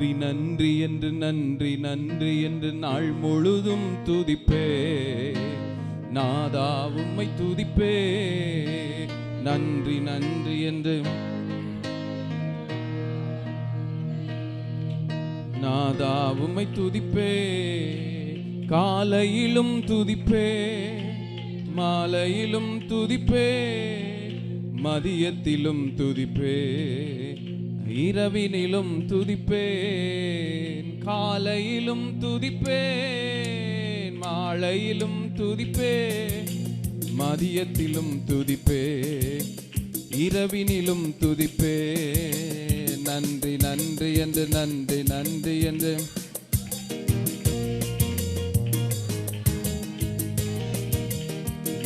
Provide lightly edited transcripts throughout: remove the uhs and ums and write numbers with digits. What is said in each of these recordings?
நன்றி நன்றி என்று நன்றி நன்றி என்று நாள் முழுதும் துதிப்பே நாதா உம்மை துதிப்பே. நன்றி நன்றி என்று நாதா உம்மை துதிப்பே. காலையிலும் துதிப்பே மாலையிலும் துதிப்பே மதியத்திலும் துதிப்பே இரவினிலும் துதிப்பேன். காலையிலும் துதிப்பேன் மாலையிலும் துதிப்பே மதியத்திலும் துதிப்பே இரவினிலும் துதிப்பே. நன்றி நன்றி என்று நன்றி நன்றி என்று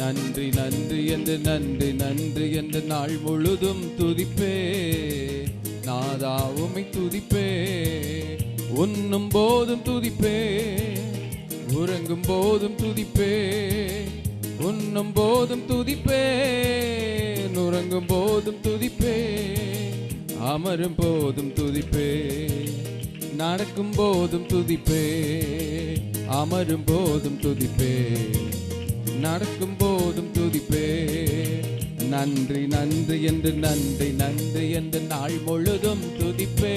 நன்றி நன்றி என்று நன்றி நன்றி என்று நாள் முழுதும் துதிப்பே நாதா உம்மை துதிப்பே. உண்ணும் போதும் துதிப்பே உறங்கும் போதும் துதிப்பே. உண்ணும் போதும் துதிப்பே உறங்கும் போதும் துதிப்பே. அமரும் போதும் துதிப்பே நடக்கும் போதும் துதிப்பே. அமரும் போதும் துதிப்பே நடக்கும் போதும் துதிப்பே. நன்றி நன்றி என்று நன்றி நன்றி என்று நாள் முழுதும் துதிப்பே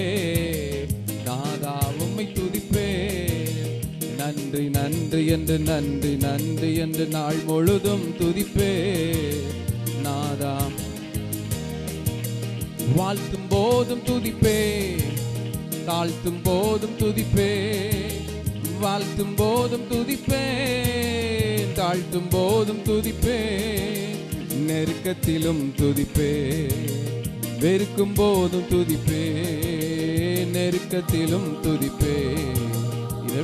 நாதா உம்மை துதிப்பே. நன்றி நன்றி என்று நன்றி நன்றி என்று நாள் முழுதும் துதிப்பே நாதா. வாழ்த்தும் போதும் துதிப்பே தாழ்த்தும் போதும் துதிப்பே. வாழ்த்தும் போதும் துதிப்பே தாழ்த்தும் போதும் துதிப்பே. நெருக்கத்திலும் துதிப்பே வெறுக்கும் போதும் துதிப்பே. நெருக்கத்திலும் துதிப்பே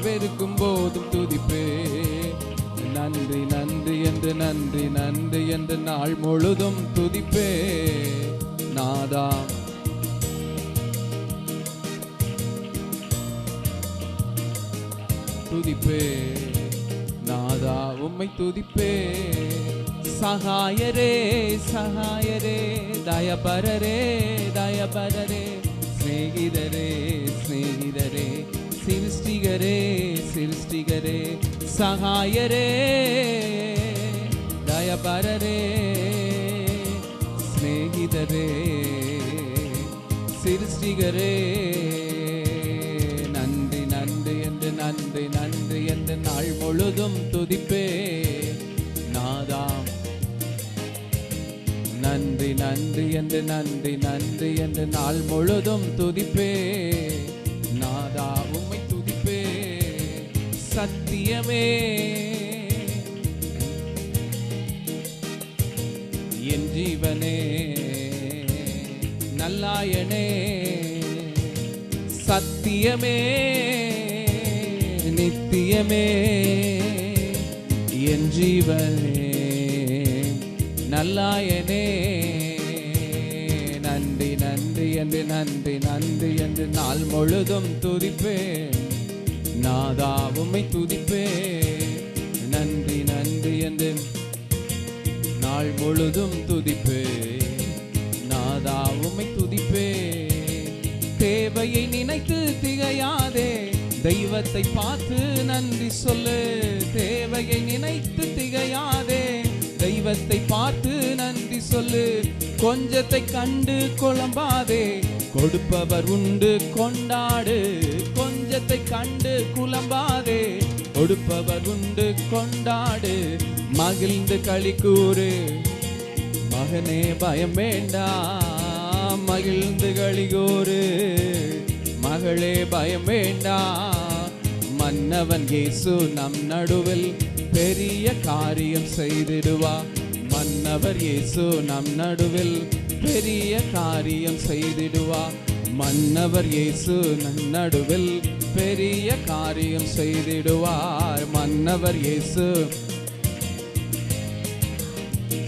வெறுக்கும் போதும் துதிப்பே. நன்றி நன்றி என்று நன்றி நன்றி என்று நாள் முழுதும் துதிப்பே நாதா. துதிப்பே நாதா உம்மை துதிப்பே. சகாயரே சகாயரே தயபரரே தயபரரே ஸ்நேகிதரே ஸ்நேகிதரே சிருஷ்டிகரே சிருஷ்டிகரே. சகாயரே தயபரரே ஸ்நேகிதரே சிருஷ்டிகரே. நன்றி நன்றி என்று நன்றி நன்றி என்று நாள் முழுதும் துதிப்பே நாதா. நன்றி நன்றி என்று நன்றி நன்றி என்று நாள் முழுதும் துதிப்பே நாதா உம்மை துதிப்பே. சத்தியமே என் ஜீவனே நல்லாயனே. சத்தியமே நித்தியமே என் ஜீவனே நல்லாயனே. நன்றி நன்றி என்று நன்றி நன்றி என்று நாள் முழுதும் துதிப்பே நாதா உம்மை துதிப்பே. நன்றி நன்றி என்று நாள் முழுதும் துதிப்பே நாதா உம்மை துதிப்பே. தேவையை நினைத்து திகையாதே தெய்வத்தை பார்த்து நன்றி சொல்லு. தேவையை நினைத்து திகையாதே தெய்வத்தை பார்த்து நன்றி சொல்லு. கொஞ்சத்தை கண்டு குழம்பாதே கொடுப்பவர் உண்டு கொண்டாடு. கொஞ்சத்தை கண்டு குழம்பாதே கொடுப்பவர் உண்டு கொண்டாடு. மகிழ்ந்து களி கூறு மகனே பயம் வேண்டாம். மகிழ்ந்து களி கூறு மகளே பயம் வேண்டாம். மன்னவன் இயேசு நம் நடுவில் பெரிய காரியம் செய்திடுவா. மன்னவர் இயேசு நம் நடுவில் பெரிய காரியம் செய்திடுவா. மன்னவர் இயேசு நம் நடுவில் பெரிய காரியம் செய்திடுவார். மன்னவர் இயேசு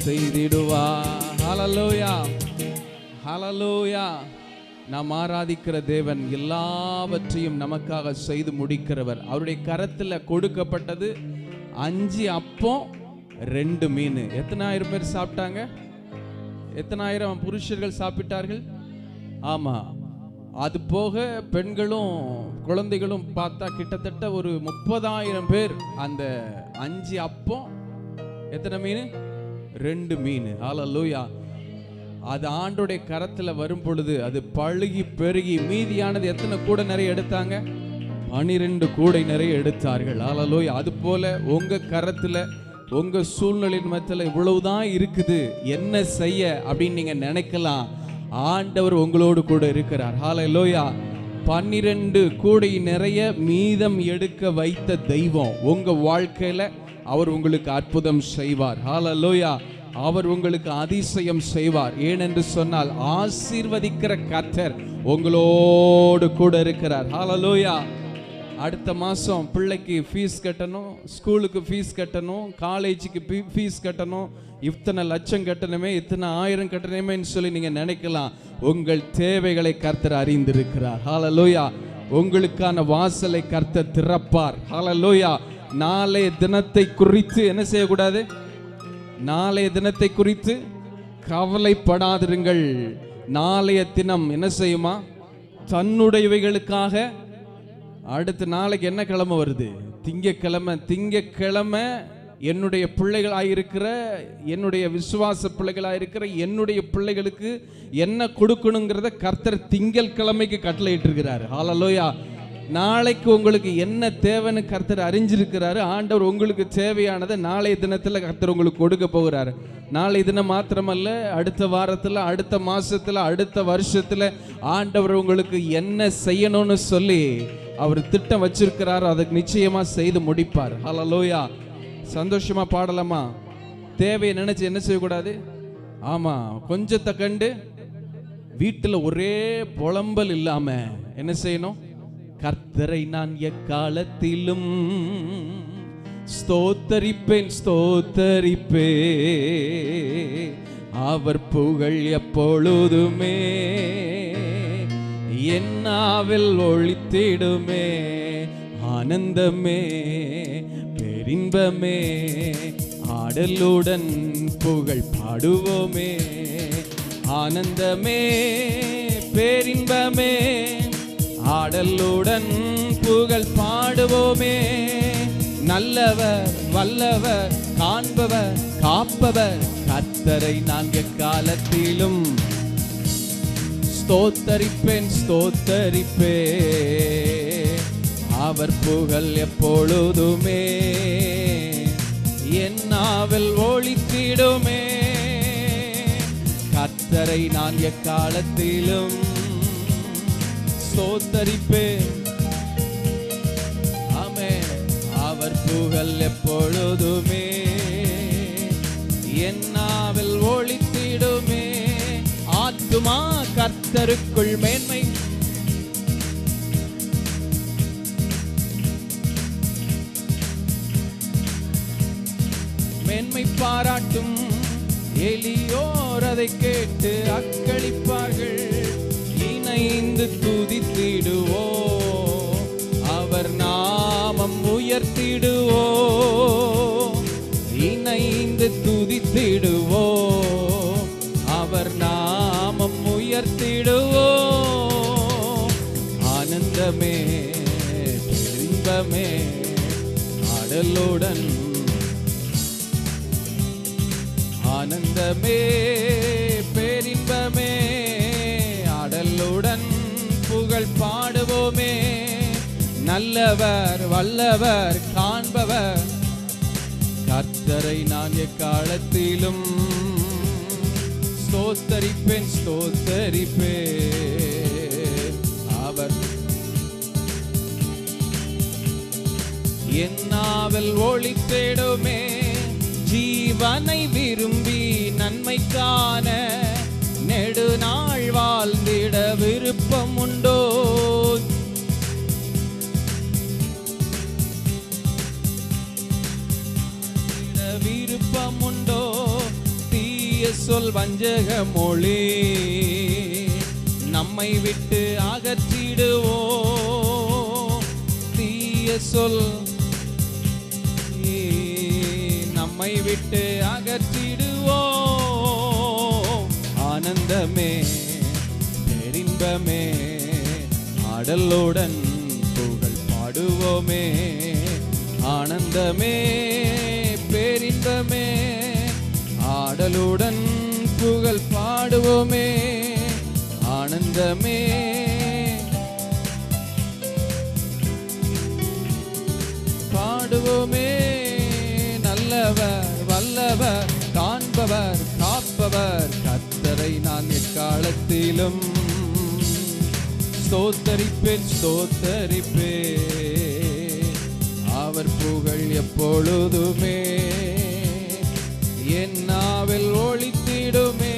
செய்திடுவார். ஹல்லேலூயா ஹல்லேலூயா. நாம் ஆராதிக்கிற தேவன் எல்லாவற்றையும் நமக்காக செய்து முடிக்கிறவர். அவருடைய கரத்தில் கொடுக்கப்பட்டது 5 அப்பம் 2 மீன். எத்தனாயிரம் பேர் சாப்பிட்டாங்க? எத்தனாயிரம் புருஷர்கள் சாப்பிட்டார்கள்? ஆமா, அது போக பெண்களும் குழந்தைகளும் பார்த்தா கிட்டத்தட்ட ஒரு 30,000 பேர். அந்த 5 அப்பம், எத்தனை மீன்? 2 மீன். ஹல்லேலூயா. அது ஆண்டோடைய கரத்துல வரும் பொழுது அது பழுகி பெருகி மீதியானது எத்தனை கூடை நிறைய எடுத்தாங்க? 12 கூடை நிறைய எடுத்தார்கள். ஹல்லேலூயா. அது போல உங்க கரத்துல உங்க சூழ்நிலையின் மத்தியில இவ்வளவுதான் இருக்குது, என்ன செய்ய அப்படின்னு நீங்க நினைக்கலாம். ஆண்டவர் உங்களோடு கூட இருக்கிறார். ஹல்லேலூயா. 12 கூடை நிறைய மீதம் எடுக்க வைத்த தெய்வம் உங்க வாழ்க்கையில அவர் உங்களுக்கு அற்புதம் செய்வார். ஹல்லேலூயா. அவர் உங்களுக்கு அதிசயம் செய்வார். ஏனென்று சொன்னால் ஆசீர்வதிக்கிற கர்த்தர் உங்களோடு கூட இருக்கிறார். ஹல்லேலூயா. அடுத்த மாதம் பிள்ளைக்கு ஃபீஸ் கட்டணும், ஸ்கூலுக்கு ஃபீஸ் கட்டணும், காலேஜுக்கு ஃபீஸ் கட்டணும், இத்தனை லட்சம் கட்டணுமே, இத்தனை ஆயிரம் கட்டணுமேன்னு சொல்லி நீங்கள் நினைக்கலாம். உங்கள் தேவைகளை கர்த்தர் அறிந்திருக்கிறார். ஹல்லேலூயா. உங்களுக்கான வாசலை கர்த்தர் திறப்பார். ஹல்லேலூயா. நாளைய தினத்தை குறித்து என்ன செய்யக்கூடாது? நாளைய தினத்தை குறித்து கவலைப்படாதிருங்கள். நாளைய தினம் என்ன செய்யுமா? தன்னுடையவைகளுக்காக. அடுத்த நாளைக்கு என்ன கிழமை வருது? திங்கக்கிழமை. திங்கக்கிழமை என்னுடைய பிள்ளைகளாயிருக்கிற, என்னுடைய விசுவாச பிள்ளைகளாயிருக்கிற என்னுடைய பிள்ளைகளுக்கு என்ன கொடுக்கணுங்கிறத கர்த்தர் திங்கள் கிழமைக்கு கட்டளையிட்டிருக்கிறார். ஹல்லேலூயா. நாளைக்கு உங்களுக்கு என்ன தேவைன்னு கர்த்தர் அறிஞ்சிருக்கிறாரு. ஆண்டவர் உங்களுக்கு தேவையானதை நாளைய தினத்தில் கர்த்தர் உங்களுக்கு கொடுக்க போகிறாரு. நாளை தினம் மாத்திரமல்ல, அடுத்த வாரத்தில், அடுத்த மாசத்துல, அடுத்த வருஷத்துல ஆண்டவர் உங்களுக்கு என்ன செய்யணும்னு சொல்லி அவர் திட்டம் வச்சிருக்கிறாரோ அதை நிச்சயமா செய்து முடிப்பார். ஹல்லேலூயா. சந்தோஷமா பாடலாமா? தேவையை நினைச்சு என்ன செய்யக்கூடாது? ஆமா, கொஞ்சத்தை கண்டு வீட்டுல ஒரே புலம்பல் இல்லாம என்ன செய்யணும்? கர்த்தரை நான் எக்காலத்திலும் ஸ்தோத்தரிப்பேன், ஸ்தோத்தரிப்பே, அவர் புகழ் எப்பொழுதுமே என்னாவில் ஒளித்திடுமே. ஆனந்தமே பெரின்பமே, ஆடலுடன் புகழ் பாடுவோமே. ஆனந்தமே பேரின்பமே, ஆடலுடன் புகழ் பாடுவோமே. நல்லவர் வல்லவர் காண்பவர் காப்பவர் கர்த்தரை நான் எக்காலத்திலும் ஸ்தோத்தரிப்பேன், ஸ்தோத்தரிப்பே, அவர் புகழ் எப்பொழுதுமே என்னாவில் ஒளித்திடுமே. கர்த்தரை நான் எக்காலத்திலும் ஸ்தோத்தரிப்பேன். ஆமென். அவர் புகழ் எப்பொழுதுமே என்னாவில் ஒளித்திடுமே. ஆத்துமா கர்த்தருக்குள் மேன்மை, மேன்மை பாராட்டும். எளியோர் அதை கேட்டு அக்களிப்பார்கள். இணைந்து துதித்திடுவோ, அவர் நாமம் உயர்த்திடுவோ. இணைந்து துதித்திடுவோ, அவர் நாமம் உயர்த்திடுவோ. ஆனந்தமே இன்பமே, ஆடலுடன் ஆனந்தமே பேரின்பமே, ஆடலுடன் புகழ் பாடுவோமே. நல்லவர் வல்லவர் காண்பவர் கர்த்தரை நான் எக்காலத்திலும் ஸ்தோத்தரிப்பேன், ஸ்தோத்தரிப்பே, அவர் என்னாவில் ஒளித்திடுமே. ஜீவனை விரும்பி நன்மை காண நெடுநாள் வாழ்ந்திட விருப்பம் உண்டோ? விருப்பம் உண்டோ? தீய சொல் வஞ்சக மொழி நம்மை விட்டு அகற்றிடுவோ. தீய சொல் நம்மை விட்டு அகற்றிடுவோ. ஆனந்தமே பெரின்பமே, ஆடலுடன் புகழ் பாடுவோமே, ஆனந்தமே பேரின்பமே. ஆடலுடன் புகழ் பாடுவோமே, ஆனந்தமே. பாடுவோமே, நல்லவர் வல்லவர் காண்பவர் காப்பவர் கர்த்தரை நான் எக்காலத்திலும் ஸ்தோத்தரிப்பேன் ஸ்தோத்தரிப்பேன். அவர் புகழ் எப்பொழுதுமே என் நாவில் ஒலித்திடுமே.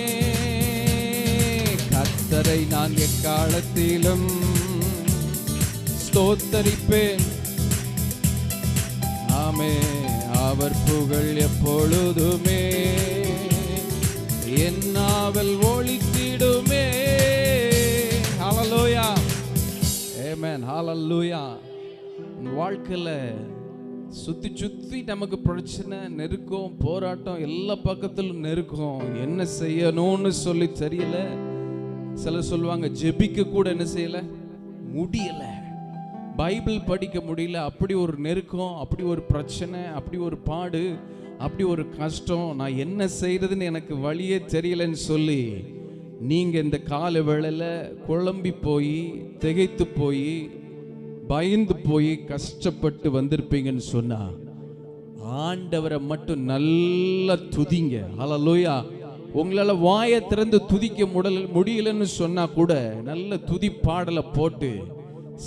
கர்த்தரை நான் எக்காலத்திலும் ஸ்தோத்தரிப்பேன். ஆமே, அவர் புகழ் எப்பொழுதுமே என் நாவில் ஒலித்திடுமே. ஹல்லேலூயா, ஆமென், ஹல்லேலூயா. வாழ்க்கையில சுத்தி சுத்தி நமக்கு பிரச்சனை, நெருக்கம், போராட்டம், எல்லா பக்கத்திலும் நெருக்கம். என்ன செய்யணும்னு சொல்லி தெரியல. சிலர் சொல்லுவாங்க ஜெபிக்க கூட என்ன செய்யல முடியல, பைபிள் படிக்க முடியல. அப்படி ஒரு நெருக்கம், அப்படி ஒரு பிரச்சனை, அப்படி ஒரு பாடு, அப்படி ஒரு கஷ்டம். நான் என்ன செய்யறதுன்னு எனக்கு வழியே தெரியலன்னு சொல்லி நீங்க இந்த கால வேளையில குழம்பி போய், திகைத்து போய், பயந்து போய், கஷ்டப்பட்டு வந்திருப்பீங்கன்னு சொன்னா ஆண்டவரை மட்டும் நல்லா துதிங்க. ஹல்லேலூயா. உங்களால வாயை திறந்து துதிக்க முடியலன்னு சொன்னா கூட நல்ல துதி பாடலை போட்டு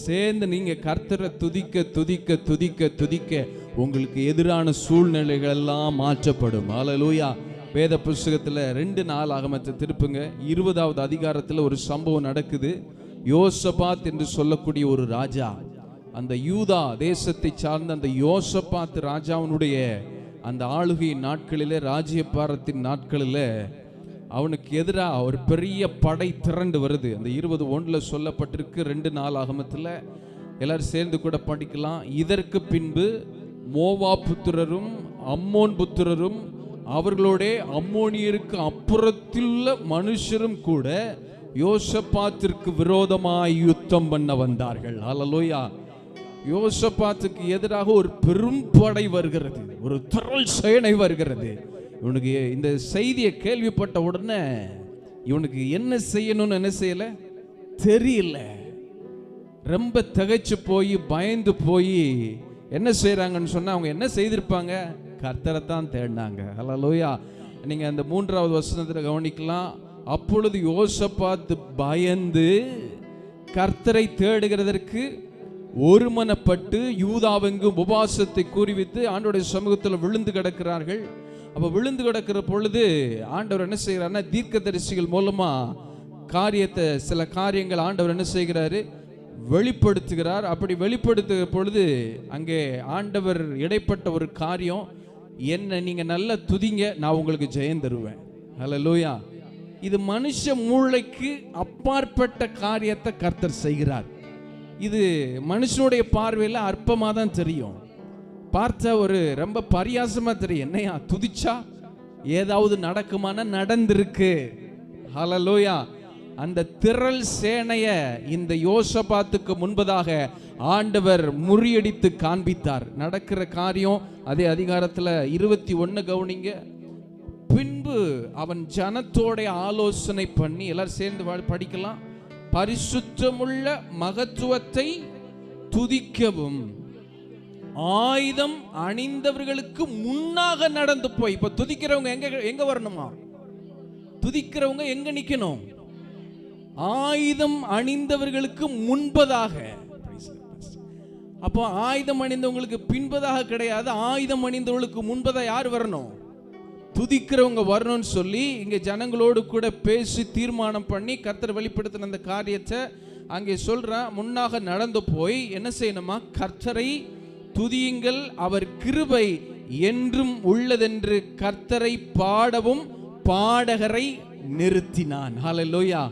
சேர்ந்து நீங்க கர்த்தரை துதிக்க துதிக்க துதிக்க துதிக்க உங்களுக்கு எதிரான சூழ்நிலைகள் எல்லாம் மாற்றப்படும். ஹல்லேலூயா. வேத புஸ்தகத்துல 2 நாளாகமத்தை திருப்புங்க. 20வது அதிகாரத்துல ஒரு சம்பவம் நடக்குது. யோசபாத் என்று சொல்லக்கூடிய ஒரு ராஜா, அந்த யூதா தேசத்தை சார்ந்த அந்த யோசபாத் ராஜாவினுடைய அந்த ஆளுகை நாட்களிலே, ராஜ்யபாரத்தின் நாட்களில் அவனுக்கு எதிராக ஒரு பெரிய படை திரண்டு வருது. அந்த 20:1 சொல்லப்பட்டிருக்கு. 2 நாளாகமத்தில் எல்லாரும் சேர்ந்து கூட படிக்கலாம். இதற்கு பின்பு மோவா புத்திரரும் அம்மோன் புத்திரரும் அவர்களோட அம்மோனியருக்கு அப்புறத்திலுள்ள மனுஷரும் கூட யோசபாத்திற்கு விரோதமாய் யுத்தம் பண்ண வந்தார்கள். ஹல்லேலூயா. யோசபாத்துக்கு எதிராக ஒரு பெரும் படை வருகிறது, ஒரு திரள் சேனை வருகிறது. இவனுக்கு இந்த செய்தியை கேள்விப்பட்ட உடனே இவனுக்கு என்ன செய்யணும்னு என்ன செய்யல தெரியல. ரொம்ப திகைச்சு போய், பயந்து போய் என்ன செய்யறாங்கன்னு சொன்னா, அவங்க என்ன செய்திருப்பாங்க? கர்த்தரை தான் தேடினாங்க. ஹல்லேலூயா. நீங்க அந்த 3வது வசனத்துல கவனிக்கலாம். அப்பொழுது யோசபாத் பயந்து கர்த்தரை தேடுகிறதற்கு ஒருமனப்பட்டு யூதாவெங்கும் உபவாசத்தை கூறிவித்து ஆண்டவருடைய சமூகத்தில் விழுந்து கிடக்கிறார்கள். அப்ப விழுந்து கிடக்கிற பொழுது ஆண்டவர் என்ன செய்கிறார்னா, தீர்க்கதரிசிகள் மூலமா காரியத்தை, சில காரியங்கள் ஆண்டவர் என்ன செய்கிறாரு, வெளிப்படுத்துகிறார். அப்படி வெளிப்படுத்துகிற பொழுது அங்கே ஆண்டவர் இடைப்பட்ட ஒரு காரியம், என்ன நீங்க நல்லா துதிங்க, நான் உங்களுக்கு ஜெயம் தருவேன். ஹல்லேலூயா. இது மனுஷ மூளைக்கு அப்பாற்பட்ட காரியத்தை கர்த்தர் செய்கிறார். இது மனுஷனுடைய பார்வையில் அற்பமாக தான் தெரியும், பார்த்த ஒரு ரொம்ப பரியாசமா தெரியும். என்னையா துதிச்சா ஏதாவது நடக்குமான? நடந்திருக்கு. ஹல்லேலூயா. அந்த திரள் சேனைய இந்த யோசபாத்துக்கு முன்பதாக ஆண்டவர் முறியடித்து காண்பித்தார். நடக்கிற காரியம் அதே அதிகாரத்தில் 21 கவனிங்க. பின்பு அவன் ஜனத்தோட ஆலோசனை பண்ணி, எல்லாரும் சேர்ந்து படிக்கலாம். பரிசுத்தமுள்ள மகத்துவத்தை துதிக்கவும் ஆயுதம் அணிந்தவர்களுக்கு முன்னாக நடந்து போய். இப்ப துதிக்கிறவங்க எங்க வரணுமா? துதிக்கிறவங்க எங்க நிக்கணும்? ஆயுதம் அணிந்தவர்களுக்கு முன்பதாக. அப்போ ஆயுதம் அணிந்தவங்களுக்கு பின்பதாக கிடையாது, ஆயுதம் அணிந்தவர்களுக்கு முன்பதாக யார் வரணும்? துதிக்கிறவங்க வரணும்னு சொல்லி இங்க ஜனங்களோடு கூட பேசி தீர்மானம் பண்ணி கர்த்தர் வெளிப்படுத்தின அந்த காரியத்தை அங்கே சொல்றான். முன்னாக நடந்து போய் என்ன செய்யணுமா? கர்த்தரை துதியுங்கள், அவர் கிருபை என்றும் உள்ளதென்று கர்த்தரை பாடவும் பாடகரை நிறுத்தினான். ஹல்லேலூயா.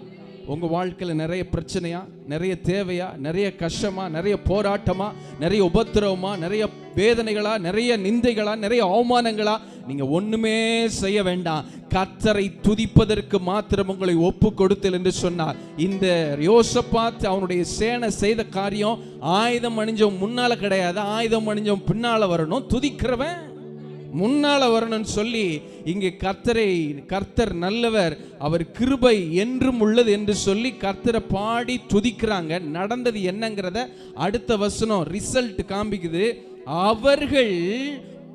உங்க வாழ்க்கையில நிறைய பிரச்சனையா, நிறைய தேவையா, நிறைய கஷ்டமா, நிறைய போராட்டமா, நிறைய உபத்திரவமா, நிறைய வேதனைகளா, நிறைய நிந்தைகளா, நிறைய அவமானங்களா, நீங்க ஒண்ணுமே செய்ய வேண்டாம், கர்த்தரை துதிப்பதற்கு மாத்திரம் உங்களை ஒப்பு கொடுத்தல் என்று சொன்னார். இந்த யோசபாத் அவனுடைய சேனை செய்த காரியம் ஆயுதம் அணிஞ்சவன் முன்னால கிடையாது, ஆயுதம் அணிஞ்சவன் பின்னால வரணும், துதிக்கிறவன் முன்னால வரணும்னு சொல்லி இங்கே கர்த்தர் நல்லவர், அவர் கிருபை என்றும் உள்ளது என்று சொல்லி கர்த்தரை பாடி துதிக்கிறாங்க. நடந்தது என்னங்கிறத அடுத்த வசனம் ரிசல்ட் காண்பிக்குது. அவர்கள்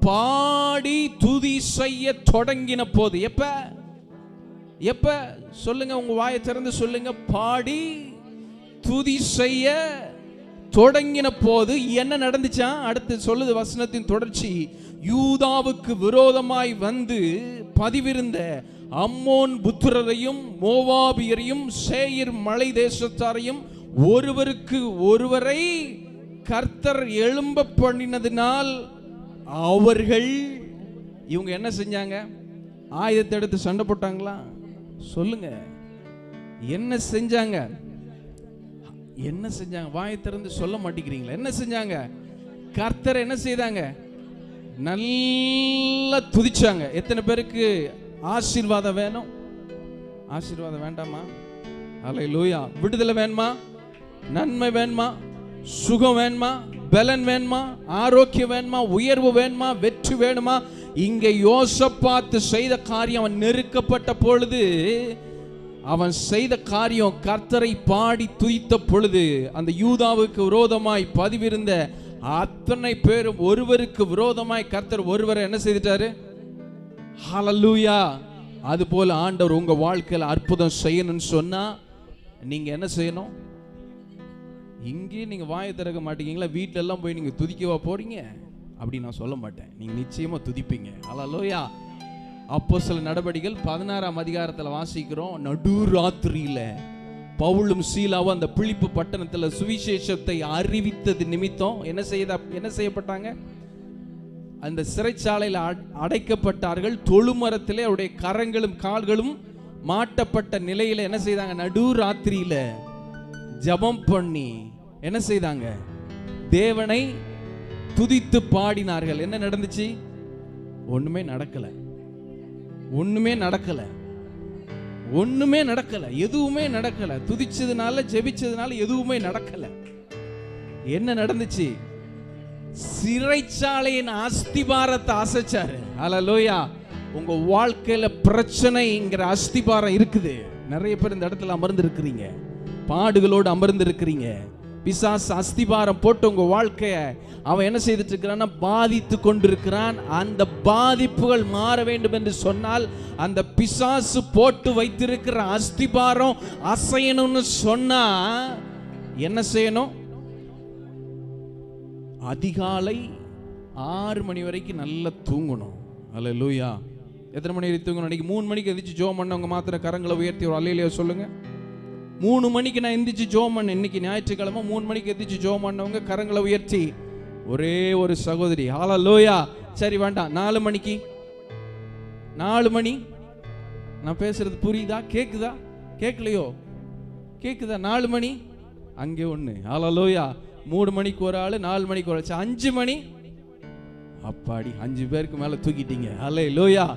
பாடி துதி செய்ய தொடங்கின போது, எப்ப சொல்லுங்க, உங்க வாயை திறந்து சொல்லுங்க, பாடி துதி செய்ய தொடங்கின போது என்ன நடந்துச்சா? அடுத்து சொல்லுது வசனத்தின் தொடர்ச்சி. யூதாவுக்கு விரோதமாய் வந்து பதிவிருந்த அம்மோன் புத்திரரையும் மோவாபியரையும் சேயீர் மலை தேசத்தாரையும் ஒருவருக்கு ஒருவரை கர்த்தர் எழும்ப பண்ணினதினால் அவர்கள், இவங்க என்ன செஞ்சாங்க? ஆயுதத்தை எடுத்து சண்டை போட்டாங்களா? சொல்லுங்க, என்ன செஞ்சாங்க? என்ன செஞ்சாங்க? வாயை திறந்து சொல்ல மாட்டேங்கிறீங்களா? என்ன செஞ்சாங்க? கர்த்தர் என்ன செய்தாங்க? நல்லா துதிச்சாங்க. எத்தனை பேருக்கு ஆசீர்வாதம் வேணும்? ஆசீர்வாதம் வேண்டாமா? அல்லேலூயா. விடுதலை வேணுமா? நன்மை வேணுமா? சுகம் வேணுமா? பலன் வேணுமா? ஆரோக்கியம் வேணுமா? உயர்வு வேணுமா? வெற்றி வேணுமா? இங்கே யோசபாத் செய்த காரியம், அவன் நெருக்கப்பட்ட பொழுது அவன் செய்த காரியம், கர்த்தரை பாடி துதித்த பொழுது அந்த யூதாவுக்கு விரோதமாய் பதிவிருந்த அத்தனை பேரும் ஒருவருக்கு விரோதமாய் கர்த்தர் ஒருவரை என்ன செய்துட்டாரு? ஹல்லேலூயா. அது போல ஆண்டவர் உங்க வாழ்க்கையில் அற்புதம் செய்யணும்னு சொன்னா நீங்க என்ன செய்யணும்? இங்கே நீங்க வாயை திறக்க மாட்டீங்களா? வீட்டில எல்லாம் போய் நீங்க துதிக்கவா போறீங்க? அப்படி நான் சொல்ல மாட்டேன். நீங்க நிச்சயமா துதிப்பீங்க. ஹல்லேலூயா. அப்போஸ்தலர் நடபடிகள் 16ஆம் அதிகாரத்தில் வாசிக்கிறோம். நடுராத்திரியில பவுலும் சீலாவும் அந்த பிலிப்பு பட்டணத்தில் சுவிசேஷத்தை அறிவித்தது நிமித்தம் என்ன செய்யப்பட்டாங்க? அந்த சிறைச்சாலையில் அடைக்கப்பட்டார்கள். தொழுமரத்திலே அவருடைய கரங்களும் கால்களும் மாட்டப்பட்ட நிலையில என்ன செய்தாங்க? நடுராத்திரியில ஜெபம் பண்ணி என்ன செய்தாங்க? தேவனை துதித்து பாடினார்கள். என்ன நடந்துச்சு? ஒண்ணுமே நடக்கல. எதுவுமே நடக்கல. துதிச்சதுனால ஜெபிச்சதுனால எதுவுமே நடக்கல. என்ன நடந்துச்சு? சிறைச்சாலையின் அஸ்திபாரத்தை அசைச்சாரு. ஹல்லேலூயா. உங்க வாழ்க்கையில பிரச்சனைங்கிற அஸ்திபாரம் இருக்குது. நிறைய பேர் இந்த இடத்துல அமர்ந்து இருக்கிறீங்க, பாடுகளோடு அமர்ந்து இருக்கிறீங்க. பிசாசு அஸ்திபாரம் போட்டு உங்க வாழ்க்கைய அவன் என்ன செய்துட்டு இருக்கிறான்னா பாதித்து கொண்டிருக்கிறான். அந்த பாதிப்புகள் மாற வேண்டும் என்று சொன்னால் அந்த பிசாசு போட்டு வைத்திருக்கிற அஸ்திபாரம் அசையணும்னு சொன்னா என்ன செய்யணும்? அதிகாலை 6 மணி வரைக்கும் நல்லா தூங்கணும். அல்லேலூயா. எத்தனை மணி வரைக்கும் தூங்கணும்? இன்னைக்கு 3 மணிக்கு எந்திரிச்சு ஜெபம் பண்ணவங்க மாத்திரம் கரங்களை உயர்த்தி ஒரு அல்லேலூயா சொல்லுங்க. 3 மணிக்கு நான் எந்திரிச்சு ஜெபம் பண்ண, இன்னைக்கு ஞாயிற்றுக்கிழமை 3 மணிக்கு எந்திரிச்சு ஜெபம் பண்ணவங்க கரங்களை உயர்த்தி ஒரே ஒரு சகோதரி. ஹல்லேலூயா. சரி வேண்டாம், 4 மணிக்கு. 4 மணி நான் பேசுறது புரியுதா? கேக்குதா? கேட்கலையோ? கேக்குதா? 4 மணி அங்கே ஒண்ணு. ஹல்லேலூயா. 3 மணிக்கு ஒரு ஆளு, 4 மணிக்கு ஒரு ஆளு, 5 மணி. அப்பாடி 5 பேருக்கு மேல தூக்கிட்டீங்க. ஹல்லேலூயா.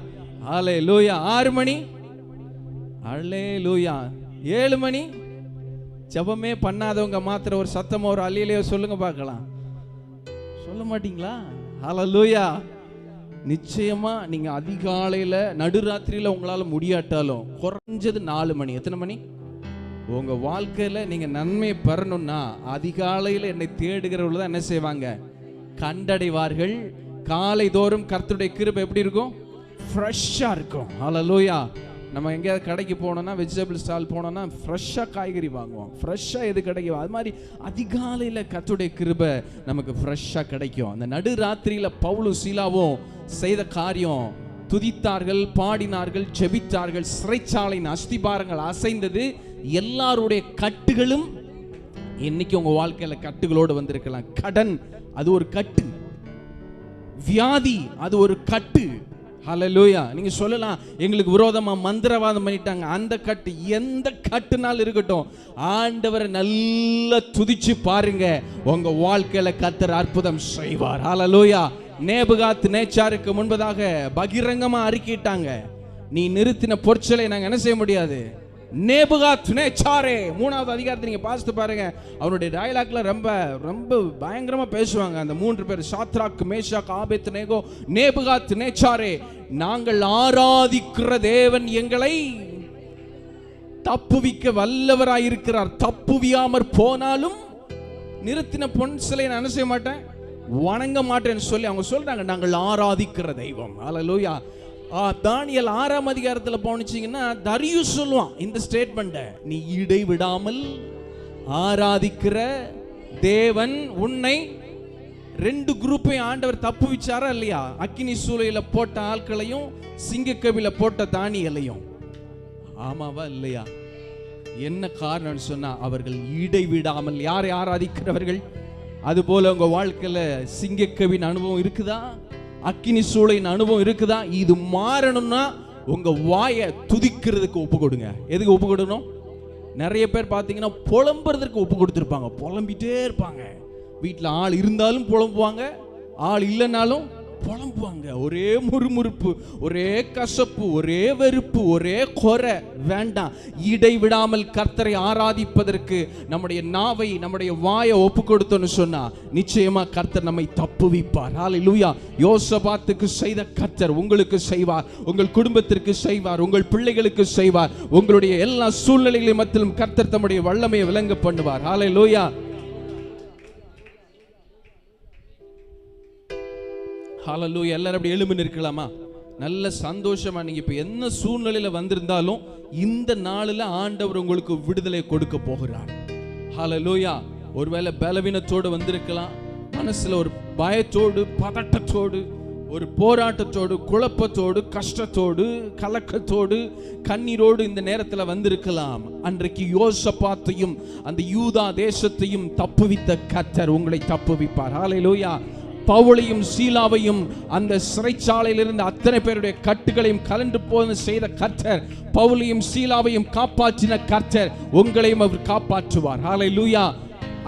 ஹல்லேலூயா. 6 மணி. ஹல்லேலூயா. 7 மணி. ஜெபமே பண்ணாதவங்க மாத்திரம் ஒரு சத்தமா ஒரு அல்லேலூயா சொல்லுங்க பார்க்கலாம். சொல்ல மாட்டீங்களா? ஹல்லேலூயா. நிச்சயமா நீங்க அதிகாலையில நடுராத்திரியில உங்களால முடியாட்டாலும் குறைஞ்சது 4 மணி. எத்தனை மணி? உங்க வாழ்க்கையில நீங்க நன்மை பெறணும்னா அதிகாலையில என்னை தேடுகிறவர்கள் தான் என்ன செய்வாங்க? கண்டடைவார்கள். காலை தோறும் கர்த்தருடைய கிருபை எப்படி இருக்கும்? ஃப்ரெஷ்ஷா இருக்கும். ஹல்லேலூயா. நம்ம எங்கேயாவது கடைக்கு போனோம்னா, வெஜிடபிள் ஸ்டால் போனோம்னா ஃப்ரெஷ்ஷாக காய்கறி வாங்குவோம். ஃப்ரெஷ்ஷாக எது கிடைக்கும்? அது மாதிரி அதிகாலையில் கர்த்தருடைய கிருபை நமக்கு ஃப்ரெஷ்ஷாக கிடைக்கும். அந்த நடுராத்திரியில் பவுலும் சீலாவும் செய்த காரியம், துதித்தார்கள், பாடினார்கள், ஜெபித்தார்கள். சிறைச்சாலையின் அஸ்திபாரங்கள் அசைந்தது. எல்லாருடைய கட்டுகளும், இன்னைக்கு உங்க வாழ்க்கையில கட்டுகளோடு வந்திருக்கலாம். கடன் அது ஒரு கட்டு, வியாதி அது ஒரு கட்டு. ஹல்லேலூயா. நீங்க சொல்லலாம் எங்களுக்கு விரோதமா மந்திரவாதம் பண்ணிட்டாங்க, அந்த கட்டு எந்த கட்டுனாலும் இருக்கட்டும், ஆண்டவரை நல்லா துதிச்சு பாருங்க, உங்க வாழ்க்கையில கர்த்தர் அற்புதம் செய்வார். ஹல்லேலூயா. நேபுகாத் நேச்சாருக்கு முன்பதாக பகிரங்கமா அறிக்கையிட்டாங்க, நீ நிறுத்தின பொற்சலை நாங்க என்ன செய்ய முடியாது. நேபுகாத் நேச்சாரே, 3வது அதிகாரத்தை நீங்க பாசித்து பாருங்க. அவருடைய டயலாக்ல ரொம்ப ரொம்ப பயங்கரமா பேசுவாங்க. அந்த 3 பேர், சாத்ராக், மேஷாக், ஆபேத்நேகோ, நேபுகாத் நேச்சாரே, நாங்கள் ஆராதிக்கிற தேவன் எங்களை தப்புவிக்க வல்லவராயிருக்கிறார். தப்புவியாமற் போனாலும் நிறுத்தின பொன் சிலை நான் என்ன செய்ய மாட்டேன், வணங்க மாட்டேன்னு சொல்லி அவங்க சொல்றாங்க, நாங்கள் ஆராதிக்கிற தெய்வம். அல்லேலூயா. தானியேல் 6ஆம் அதிகாரத்தில் போனிச்சீங்கன்னா தரியுஸ் சொல்லுவான் இந்த ஸ்டேட்மெண்ட்டை, நீ இடைவிடாமல் ஆராதிக்கிற தேவன் உன்னை 2 குரூப்பையும் ஆண்டவர் தப்புவிச்சாரா இல்லையா? அக்கினி சூளையில போட்ட ஆட்களையும் சிங்கக்கவில போட்ட தானியேலையும். ஆமாவா இல்லையா? என்ன காரணம் சொன்னா, அவர்கள் இடைவிடாமல் யாரை ஆராதிக்கிறவர்கள். அதுபோல உங்க வாழ்க்கையில சிங்கக்கவின் அனுபவம் இருக்குதா, அக்கினி சூளையின் அனுபவம் இருக்குதா? இது மாறணும்னா உங்க வாயை துதிக்கிறதுக்கு ஒப்பு கொடுங்க. எதுக்கு ஒப்பு கொடுக்கணும்? நிறைய பேர் பார்த்தீங்கன்னா புலம்புறதுக்கு ஒப்பு கொடுத்துருப்பாங்க, புலம்பிட்டே இருப்பாங்க. வீட்டில் ஆள் இருந்தாலும் புலம்புவாங்க, ஆள் இல்லைனாலும் புலம்புவாங்க. ஒரே முறுமுறுப்பு, ஒரே கசப்பு, ஒரே வெறுப்பு, ஒரே குறை. வேண்டாம். இடைவிடாமல் கர்த்தரை ஆராதிப்பதற்கு நம்முடைய நாவை, நம்முடைய வாயை ஒப்பு கொடுத்தோன்னு சொன்னா நிச்சயமா கர்த்தர் நம்மை தப்புவிப்பார். ஹல்லேலூயா. யோசபாத்துக்கு செய்த கர்த்தர் உங்களுக்கு செய்வார், உங்கள் குடும்பத்திற்கு செய்வார், உங்கள் பிள்ளைகளுக்கு செய்வார். உங்களுடைய எல்லா சூழ்நிலைகளின் மத்தியிலும் கர்த்தர் தம்முடைய வல்லமையை விளங்க பண்ணுவார். ஹல்லேலூயா. ஹல்லேலூயா. எல்லாரும் அப்படி எழும்பி நிற்கலாமா? நல்ல சந்தோஷமா நீங்க இப்ப என்ன சூழ்நிலையில வந்திருந்தாலும் இந்த நாளில் ஆண்டவர் உங்களுக்கு விடுதலை கொடுக்க போகிறார். ஹல்லேலூயா. ஒருவேளை பலவீனத்தோடு வந்திருக்கலாம், மனசுல ஒரு பயத்தோடு, பதட்டத்தோடு, ஒரு போராட்டத்தோடு, குழப்பத்தோடு, கஷ்டத்தோடு, கலக்கத்தோடு, கண்ணீரோடு இந்த நேரத்தில் வந்திருக்கலாம். அன்றைக்கு யோசபாத்தையும் அந்த யூதா தேசத்தையும் தப்புவித்த கர்த்தர் உங்களை தப்புவிப்பார். ஹல்லேலூயா. பவுலையும் சீலாவையும் அந்த சிறைச்சாலையிலிருந்து அத்தனை பேருடைய கட்டுகளையும் கலந்து போன செய்த கர்த்தர், பவுலையும் சீலாவையும் காப்பாற்றின கர்த்தர் உங்களையும் அவர் காப்பாற்றுவார். ஹல்லேலூயா.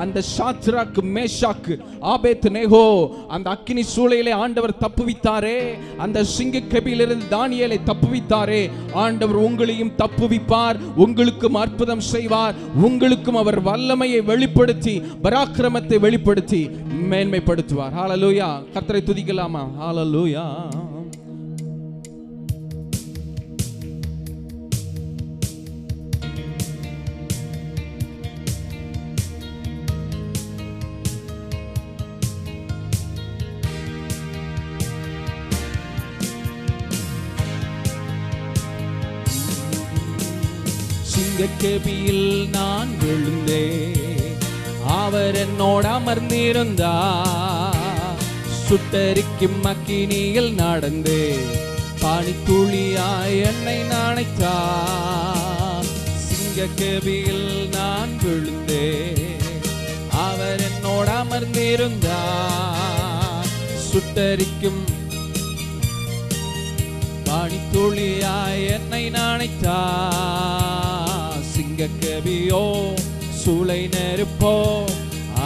அந்த சாத்ராக், மேஷாக், ஆபேத்நேகோ அந்த அக்கினி சூளையிலே ஆண்டவர் தப்புவித்தாரே, அந்த சிங்கக்கவியிலிருந்து தானியேலை தப்புவித்தாரே, ஆண்டவர் உங்களையும் தப்புவிப்பார். உங்களுக்கும் அற்புதம் செய்வார். உங்களுக்கும் அவர் வல்லமையை வெளிப்படுத்தி, பராக்கிரமத்தை வெளிப்படுத்தி மேன்மைப்படுத்துவார். ஹல்லேலூயா. கர்த்தரை துதிக்கலாமா? ஹல்லேலூயா. சிங்கக்கவியில் நான் விழுந்தே, அவர் என்னோடு அமர்ந்திருந்தார். சுட்டரிக்கும் அக்கினியில் நடந்தே, பனித்துளியாய் என்னை நனைத்தார். சிங்கக்கவியில் நான் விழுந்தே, அவர் என்னோடு அமர்ந்திருந்தார். சுட்டரிக்கும் பனித்துளியாய் என்னை நனைத்தார். சிங்கக்கவியோ சூளை நெருப்போ,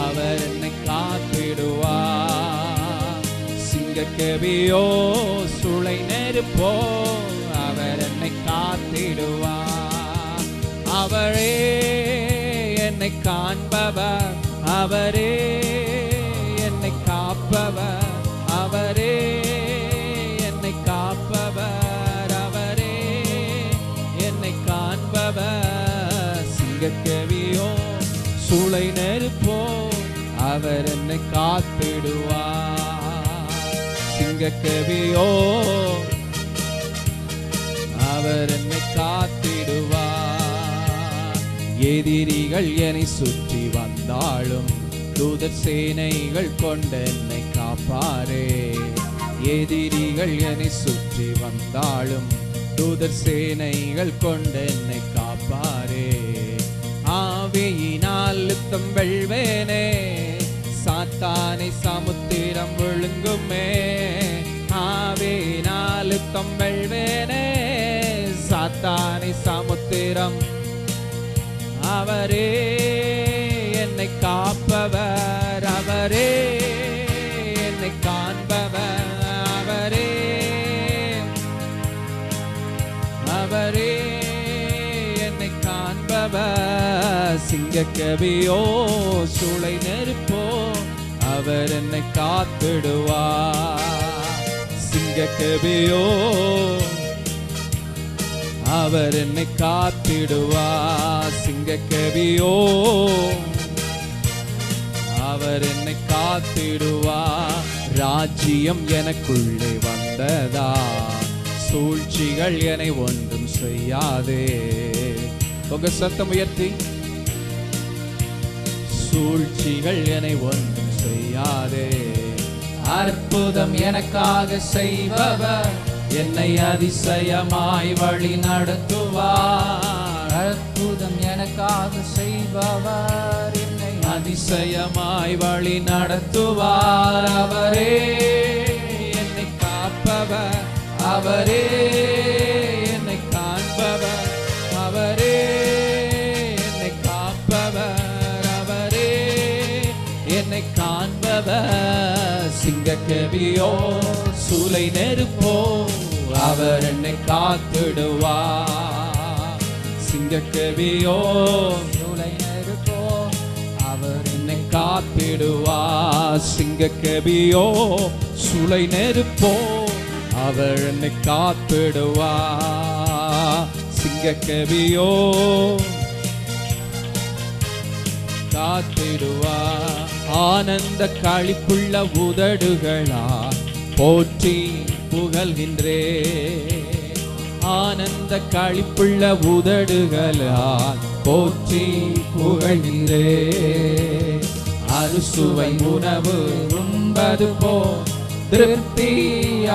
அவர் என்னை காத்திடுவார். சிங்கக்கவியோ சூளை நெருப்போ, அவர் என்னை காத்திடுவார். அவரே என்னை காண்பவர், அவரே என்னை காப்பவர், அவரே என்னை காப்பவர், அவரே என்னை காண்பவர். சிங்கக்கவியோ சூளை நெருப்போ, அவர் என்னை காத்திடுவார். சிங்கக்கவியோ அவர் என்னை காத்திடுவார். எதிரிகள் என்னை சுற்றி வந்தாலும் தூதர் சேனைகள் கொண்டு என்னை காப்பாரே. எதிரிகள் என்னை சுற்றி வந்தாலும் தூதர் சேனைகள் கொண்டு என்னை காப்பாரே. ஆவியினால் யுத்தம் வெல்வேனே, சாத்தானை சமுத்திரம் விழுங்குமே. ஆவியினால் யுத்தம் வெல்வேனே, சாத்தானை சமுத்திரம். அவரே என்னை காப்பவர், அவரே என்னை காண்பவர், சிங்கக்கவியோ சூளை நெருப்போ அவர் என்னை காத்திடுவார். சிங்கக்கவியோ அவர் என்னை காத்திடுவார். சிங்கக்கவியோ அவர் என்னை காத்திடுவார். ராஜ்யம் எனக்குள்ளே வந்ததா, சூழ்ச்சிகள் என்னை ஒன்றும் செய்யாதே. உங்க சத்தம் உயர்த்தி, சூழ்ச்சிகள் என்னை ஒன்றும் செய்யாதே. அற்புதம் எனக்காக செய்பவர் என்னை அதிசயமாய் வழி நடத்துவார். அற்புதம் எனக்காக செய்பவர் என்னை அதிசயமாய் வழி நடத்துவார். அவரே என்னை காப்பவர், அவரே என்னை காண்பவர், அவரே என்னை காப்பவர், அவரே என்னை காண்பவர். சிங்கக்கவியோ சூளை நெருப்போ அவர் என்னை காத்திடுவார். சிங்கக்கவியோ சூளை நெருப்போ அவர் என்னை காத்திடுவார். சிங்கக்கவியோ சூளை நெருப்போ அவர் என்னை காத்திடுவார். சிங்கக்கவியோ காத்திடுவார். ஆனந்த களிப்புள்ள உதடுகளா போற்றி புகழ்கின்றே. ஆனந்த களிப்புள்ள உதடுகளால் போற்றி புகழ்கின்றே. அறுசுவை உணவு உண்பது போ திருப்தி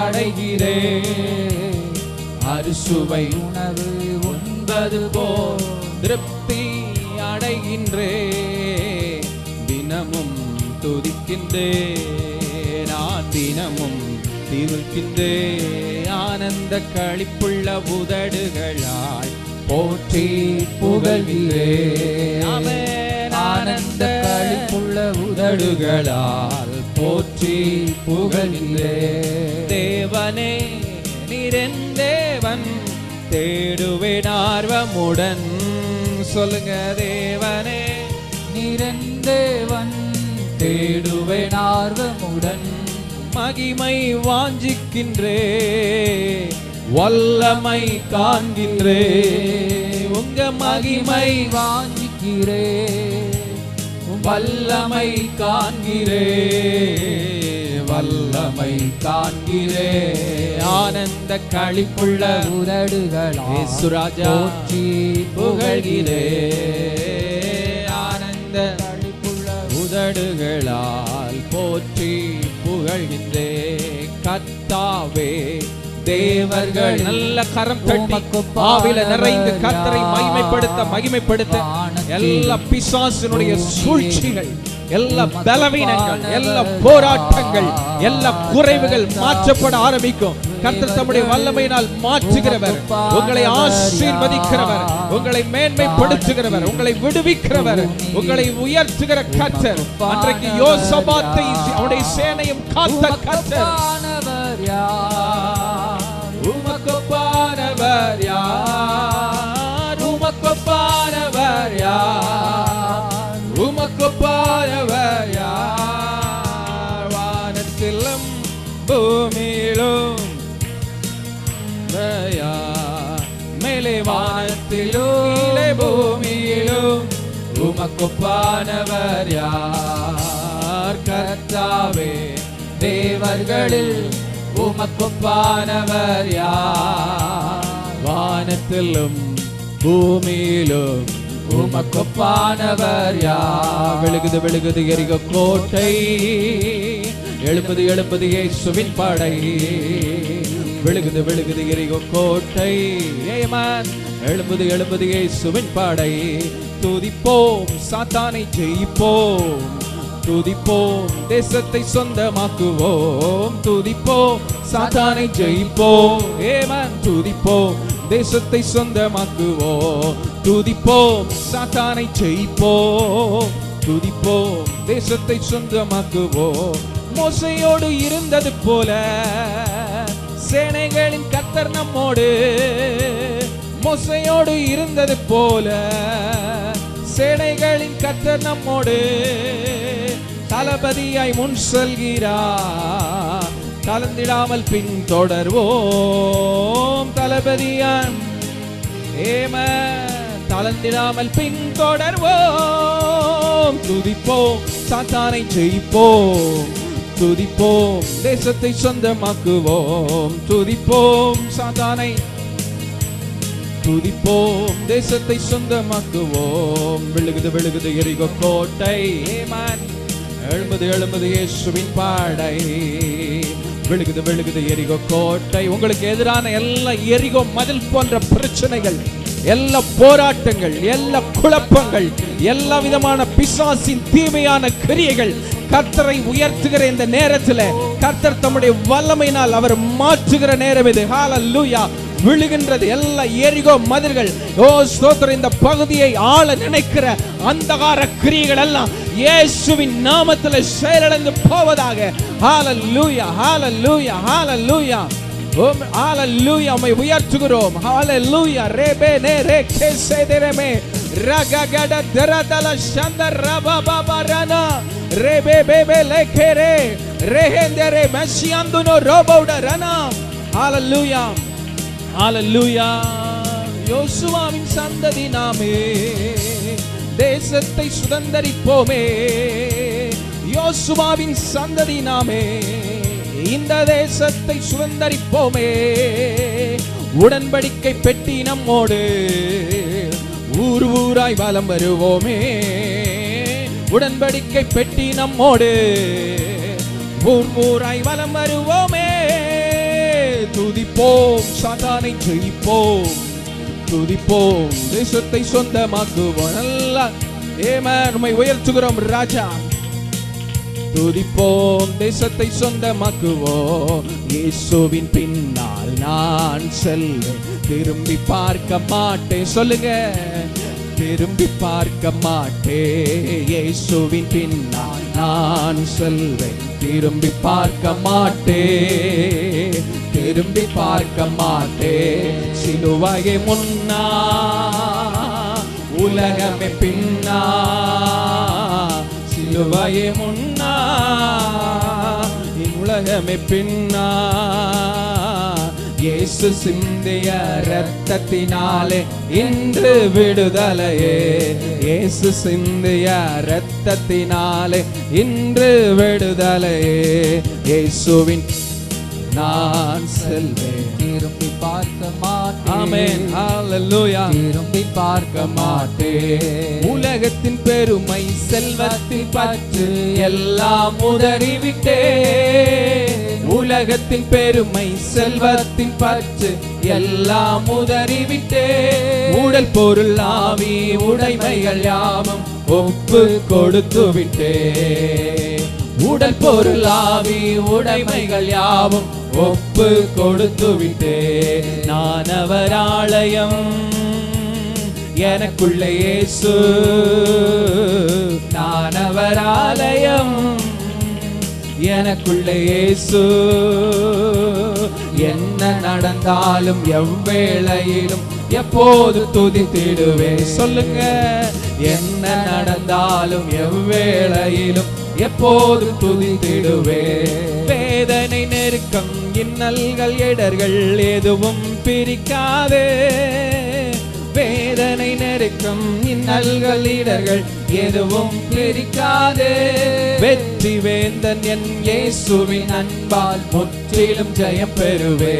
அடைகிறே. அறுசுவை உணவு உண்பது போ திருப்தி அடைகின்றே. தினமும் துதிக்கின்றே, நான் தினமும் திவிழ்கின்றே. ஆனந்த களிப்புள்ள உதடுகளாய் போற்றி புகழ்கின்றே. ஆனந்த களிப்புள்ள உதடுகளால் போற்றி புகழ்கின்றே. தேவனே நீரென் தேவன், தேடுவேன் ஆர்வமுடன். சொல்லுங்க, தேவனே நீரென் தேவன், தேடுவேன் ஆர்வமுடன். மகிமை வாஞ்சிக்கின்றே, வல்லமை காண்கின்றே. உங்க மகிமை வாஞ்சிக்கிறே, வல்லமை காண்கிறே, வல்லமை காண்கிறே. ஆனந்த களிப்புள்ள உதடுகளால் சுராஜா போற்றி புகழ்கிறே. ஆனந்த களிப்புள்ள உதடுகளால் போற்றி புகழ்கின்றே. கர்த்தாவே தேவர்கள் நல்ல கரம் தட்டி ஆவில நிறைந்து கர்த்தரை மகிமைப்படுத்த எல்லா பிசாசினுடைய சூழ்ச்சிகள், எல்லா பலவீனங்கள், எல்லா போராட்டங்கள், எல்லா குறைவுகள் மாற்றப்பட ஆரம்பிக்கும். கர்த்தர் தம்முடைய வல்லமையினால் மாற்றுகிறவர், உங்களை ஆசீர்வதிக்கிறவர், உங்களை மேன்மைப்படுத்துகிறவர், உங்களை விடுவிக்கிறவர், உங்களை உயர்த்துகிற கர்த்தர். அன்றைக்கு யோசபாத்தை அவருடைய சேனையும் காத்த கர்த்தர். உமக்கொப்பானவர் யார்? உமக்கொப்பானவர் யார்? உமக்கொப்பானவர் யார்? வானத்திலும் பூமியிலும் மேலே வானத்திலும் கீழே பூமியிலும் உமக்கொப்பானவர் யார்? கர்த்தாவே தேவர்களில் உமக்கொப்பானவர் யார்? வானத்திலும் பூமியிலும் உமக்கொப்பானவர் யார்? விழுகுது விழுகுது எரிகோ கோட்டை, எழும்புது எழும்புது இயேசுவின் படை. விழுகுது விழுகுது எரிகோ கோட்டை, ஏமன் எழும்புது எழும்புது இயேசுவின் படை. துதிப்போம், சாத்தானை ஜெயிப்போம். துதிப்போம், தேசத்தை சொந்தமாக்குவோம். துதிப்போம், சாத்தானை ஜெயிப்போம். ஏமன் துதிப்போம், தேசத்தை சொந்தமாக்குவோம். துதிப்போம், சாத்தானை ஜெயிப்போம். துதிப்போம், தேசத்தை சொந்தமாக்குவோம். மோசையோடு இருந்தது போல சேனைகளின் கர்த்தர் நம்மோடு. மோசையோடு இருந்தது போல சேனைகளின் கர்த்தர் நம்மோடு, தளபதியாய் முன் செல்கிறார், கலந்திடாமல் பின் தொடர்வோம். தளபதியான் தளர்ந்திடாமல் பின் தொடர்வோம். துதிப்போம், சாத்தானை ஜெயிப்போம். துதிப்போம், தேசத்தை சொந்தமாக்குவோம். துதிப்போம், சாத்தானை துதிப்போம், தேசத்தை சொந்தமாக்குவோம். விழுகுது விழுகுது எரிகோ கோட்டை, எழும்புது எழும்புது இயேசுவின் பாடை. விழுகுது விழுகுது எரிகோ கோட்டை. உங்களுக்கு எதிரான எல்லா எரிகோ மதில் போன்ற பிரச்சனைகள், எல்லா போராட்டங்கள், எல்லா குழப்பங்கள், எல்லா விதமான பிசாசின் தீமையான கிரியைகள் கர்த்தரை உயர்த்துகிற இந்த நேரத்தில் கர்த்தர் தம்முடைய வல்லமையினால் அவர் மாற்றுகிற நேரம் இது. ஹல்லேலூயா. விழுகின்றது எல்லா எரிகோ மதில்கள். ஓ ஸ்தோத்திரம். இந்த பகுதியை ஆள நினைக்கிற அந்தகார கிரியைகள் எல்லாம் இயேசுவின் நாமத்தில் செயலிழந்து போவதாக. ஹல்லேலூயா, ஹல்லேலூயா, ஹல்லேலூயா. ஓம் ஹல்லேலூயா. உம்மை உயர்த்துகிறோம். ஹல்லேலூயா. ரெபே நே ரே கேசே தேரமே ரககட தரதல சந்தர் ரபபபரனா ரெபே பேபே லேகரே ரெஹெந்தரே மஷியந்துனோ ரோபோட ரனா. ஹல்லேலூயா, ஹல்லேலூயா. யோசுவாவின் சந்ததி நாமே, தேசத்தை சுதந்தரிப்போமே. யோசுவாவின் சந்ததி நாமே, இந்த தேசத்தை சுதந்தரிப்போமே. உடன்படிக்கை பெட்டி நம்மோடு, ஊர் ஊராய் வலம் வருவோமே. உடன்படிக்கை பெட்டி நம்மோடு, ஊர் ஊராய் வலம் வருவோமே. துதிப்போம், சாத்தானை ஜெயிப்போம். துதிப்போம், தேசத்தை சொந்தமாக்குவோம். நல்லா உம்மை உயர்த்துகிறோம் ராஜா. துதிப்போம், தேசத்தை சொந்தமாக்குவோம். இயேசுவின் பின்னால் நான் செல்வேன், திரும்பி பார்க்க மாட்டேன். சொல்லுங்க, திரும்பி பார்க்க மாட்டேன். இயேசுவின் பின்னால் நான் செல்வேன், திரும்பி பார்க்க மாட்டேன். திரும்பி பார்க்க மாட்டேன். சிலுவையை முன்னா, உலகமே பின்னா. சிலுவையை முன்னா, உலகமே பின்னா. இயேசு சிந்திய இரத்தத்தினாலே இன்று விடுதலையே. இயேசு சிந்திய இரத்தத்தினாலே இன்று விடுதலையே. இயேசுவின் நான் செல்வேன், திரும்பி பார்க்க மாட்டேன். ஆமென், ஹல்லேலூயா. திரும்பி பார்க்க மாட்டேன். உலகத்தின் பெருமை, செல்வத்தின் பற்று எல்லாம் உதறிவிட்டேன். உலகத்தின் பெருமை, செல்வத்தின் பற்று எல்லாம் உதறிவிட்டேன். உடல் பொருள் ஆவி உடைமைகள் யாவும் ஒப்பு கொடுத்து விட்டேன். உடல் பொருள் ஆவி உடைமைகள் யாவும் ஒப்பு கொடுத்து விட்டேன். நான் அவர் ஆலயம், எனக்குள்ளே இயேசு. நான் அவர் ஆலயம், எனக்குள்ளே இயேசு. என்ன நடந்தாலும் எவ்வேளையிலும் எப்போது துதித்திடுவேன். சொல்லுங்க, என்ன நடந்தாலும் எவ்வேளையிலும் எப்போது துதித்திடுவேன். வேதனை, நெருக்கம், இன்னல்கள், இடர்கள் எதுவும் பிரிக்காதே. வேதனை, நெருக்கம், இன்னல்கள், இடர்கள் எதுவும் பிரிக்காதே. வெற்றி வேந்தன் என் இயேசுவின் அன்பால் முற்றிலும் ஜெயம் பெறுவே.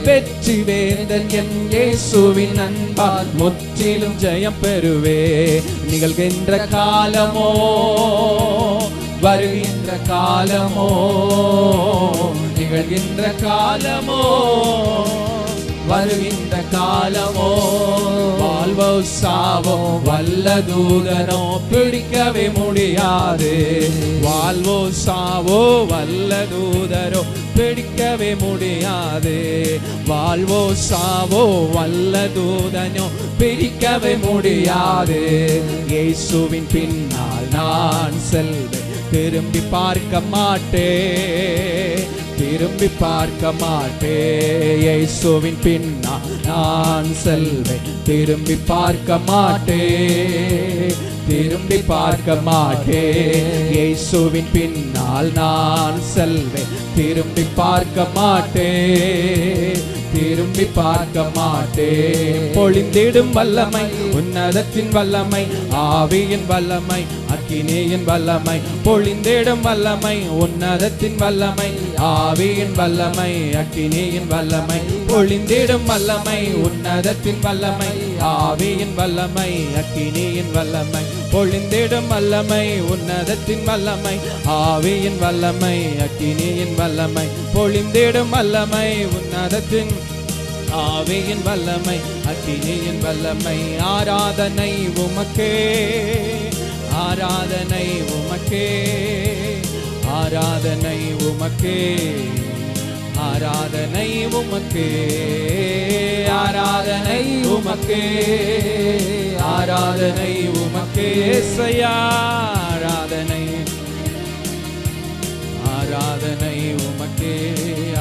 வெற்றி வேந்தன் என் இயேசுவின் அன்பால் முற்றிலும் ஜெயம் பெறுவே. நிகழ்கின்ற காலமோ, வருகின்ற காலமோ, நிகழ்கின்ற காலமோ, வருகின்ற காலமோ. வாழ்வோ சாவோ வல்ல தூதனோ பிடிக்கவே முடியாது. வாழ்வோ சாவோ வல்ல தூதனோ பிடிக்கவே முடியாது. வாழ்வோ சாவோ வல்ல தூதனோ பிடிக்கவே முடியாது. இயேசுவின் பின்னால் நான் செல்வேன், திரும்பி பார்க்க மாட்டேன். திரும்பி பார்க்க மாட்டேன். இயேசுவின் பின்னால் நான் செல்வேன், திரும்பி பார்க்க மாட்டேன், திரும்பி பார்க்க மாட்டேன். இயேசுவின் பின்னால் நான் செல்வேன், திரும்பி பார்க்க மாட்டேன், திரும்பி பார்க்க மாட்டேன். பொழிந்திடும் வல்லமை, உன்னதத்தின் வல்லமை, ஆவியின் வல்லமை, அக்கினியின் வல்லமை. பொழிந்திடும் வல்லமை, உன்னதத்தின் வல்லமை, ஆவியின் வல்லமை, அக்கினியின் வல்லமை. பொழிந்திடும் வல்லமை, உன்னதத்தின் வல்லமை, ஆவியின் வல்லமை, அக்கினியின் வல்லமை. பொழிந்திடும் வல்லமை, உன்னதத்தின் வல்லமை, ஆவியின் வல்லமை, அக்கினியின் வல்லமை. பொழிந்திடும் வல்லமை, உன்னதத்தின் ஆவியின் வல்லமை, அக்கினியின் வல்லமை. ஆராதனை உமக்கே, ஆராதனை உமக்கே, ஆராதனை உமக்கே, ஆராதனை உமக்கே, ஆராதனை உமக்கே, ஆராதனை உமக்கே. இயேசையா ஆராதனை, ஆராதனை உமக்கே.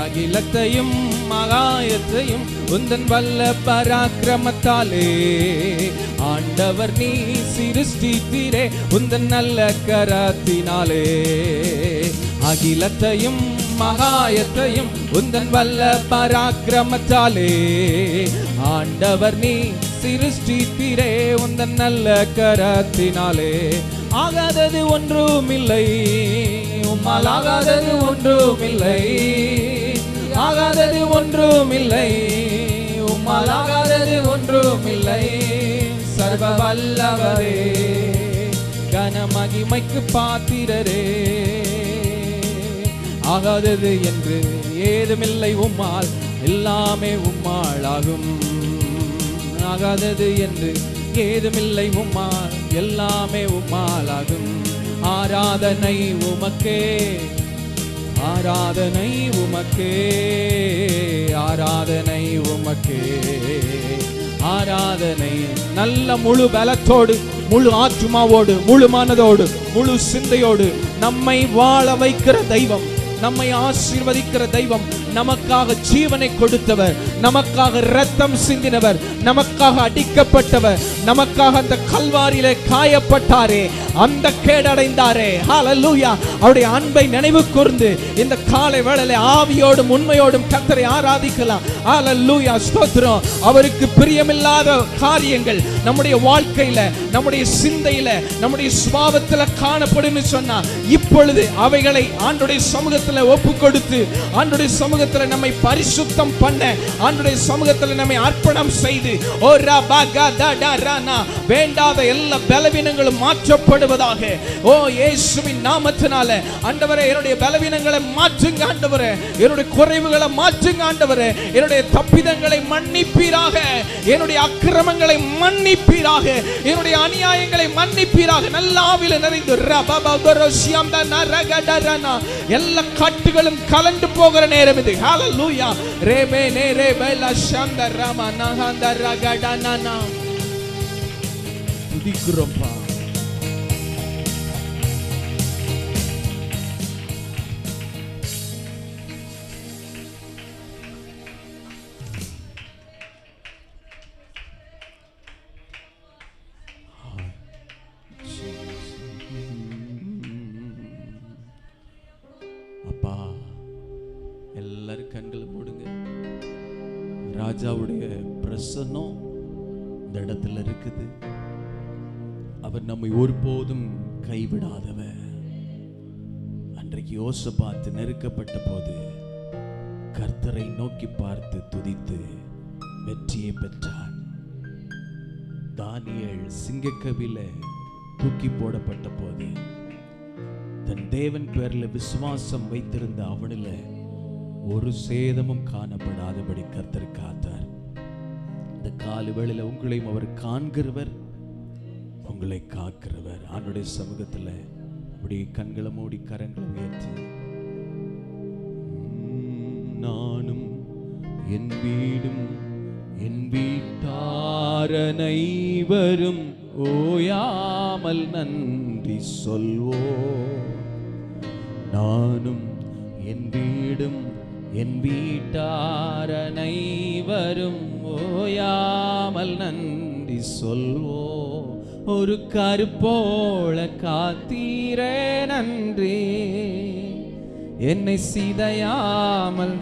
அகிலத்தையும் மகாயத்தையும் உந்தன் வல்ல பராக்கிரமத்தாலே ஆண்டவர் நீ சிருஷ்டித்தீரே, உந்தன் நல்ல கரத்தினாலே. அகிலத்தையும் மகாயத்தையும் உந்தன் வல்ல பராக்கிரமத்தாலே ஆண்டவர் நீ சிருஷ்டித்தீரே, உந்தன் நல்ல கரத்தினாலே. ஆகாதது ஒன்றுமில்லை, உம்மால் ஆகாதது ஒன்றுமில்லை, ஆகாதது ஒன்றுமில்லை, உம்மால் ஆகாதது ஒன்றுமில்லை. சர்வ வல்லவரே, கனமகிமைக்கு பாத்திரரே, ஆகாதது என்று ஏதுமில்லை உம்மால், எல்லாமே உம்மால் ஆகும். ஆகாதது என்று ஏதுமில்லை உம்மால், எல்லாமே உம்மால் ஆகும். ஆராதனை உமக்கே, ஆராதனை உமக்கே, ஆராதனை உமக்கே, ஆராதனை. நல்ல முழு பலத்தோடு, முழு ஆத்துமாவோடு, முழு மனதோடு, முழு சிந்தையோடு நம்மை வாழ வைக்கிற தெய்வம், நம்மை ஆசீர்வதிக்கிற தெய்வம், நமக்காக ஜீவனை கொடுத்தவர், நமக்காக இரத்தம் சிந்தினவர், நமக்காக அடிக்கப்பட்டவர், நமக்காக அந்த கல்வாரியிலே காயப்பட்டாரே, அந்த கேடடைந்தாரே. ஹல்லேலூயா. அவருடைய அன்பை நினைவு கூர்ந்து இந்த காலை வேளையிலே ஆவியோடும் உண்மையோடும் கர்த்தரை ஆராதிக்கலாம். ஹல்லேலூயா, ஸ்தோத்திரம். அவருக்கு பிரியமில்லாத காரியங்கள் நம்முடைய வாழ்க்கையில, நம்முடைய சிந்தையில, நம்முடைய சுபாவத்துல காணப்படும் சொன்னா, இப்பொழுது அவைகளை ஆண்டவருடைய சமூகத்தில் ஒப்பு கொடுத்து, ஆண்டவருடைய சமூகத்தில் நம்மை பரிசுத்தம் பண்ண, ஆண்டவருடைய சமூகத்தில் நம்மை அர்ப்பணம் செய்து, ஓ ரபகதடரனா, வேண்டாத எல்லா பலவீனங்களும் மாற்றப்படுவதாக. ஓ இயேசுவின் நாமத்தினால ஆண்டவரே, என்னுடைய பலவீனங்களை மாற்றுங்க ஆண்டவரே, என்னுடைய குறைவுகளை மாற்றுங்க ஆண்டவரே, என்னுடைய தப்பிதங்களை மன்னிப்பீராக, என்னுடைய அக்கிரமங்களை மன்னிப்பீராக, என்னுடைய அநியாயங்களை மன்னிப்பீராக. நல்ல ஆவியில நிறைந்து எல்லா கட்டுகளும் கலந்து போகிற நேரம் இது. ஹல்லேலூயா. ரேமே நேரே பெலா ஷந்த ராமா நஹந்த ரகடனனா. துதிக்குறோம்பா. அப்பா, எல்லாரும் கண்களை மூடுங்க. ராஜாவுடைய பிரசன்னம் இந்த இடத்துல இருக்குது. அவர் நம்மை ஒருபோதும் கைவிடாதவர். அன்றைக்கு யோசபாத் நெருக்கப்பட்ட போது கர்த்தரை நோக்கி பார்த்து துதித்து வெற்றியை பெற்றான். தானியேல் சிங்கக்கவில தூக்கி போடப்பட்ட போது தன் தேவன் பேர்ல விசுவாசம் வைத்திருந்த அவனில ஒரு சேதமும் காணப்படாதபடி கர்த்தர் காத்தார். இந்த காலை வேளையில உங்களையும் அவர் காண்கிறவர், உங்களை காக்கிறவர். ஆண்டவருடைய சமூகத்துல அப்படி கண்களை மூடி கரங்களை உயர்த்தி, நானும் என் வீடும் என் வீட்டார் அனைவரும் ஓயாமல் நன்றி சொல்வோம். நானும் என் வீடும் என் வீட்டார் அனைவரும் ஓயாமல் நன்றி சொல்வோ. ஒரு கருப்போல காத்தீரே நன்றி, என்னை சிதையாமல்.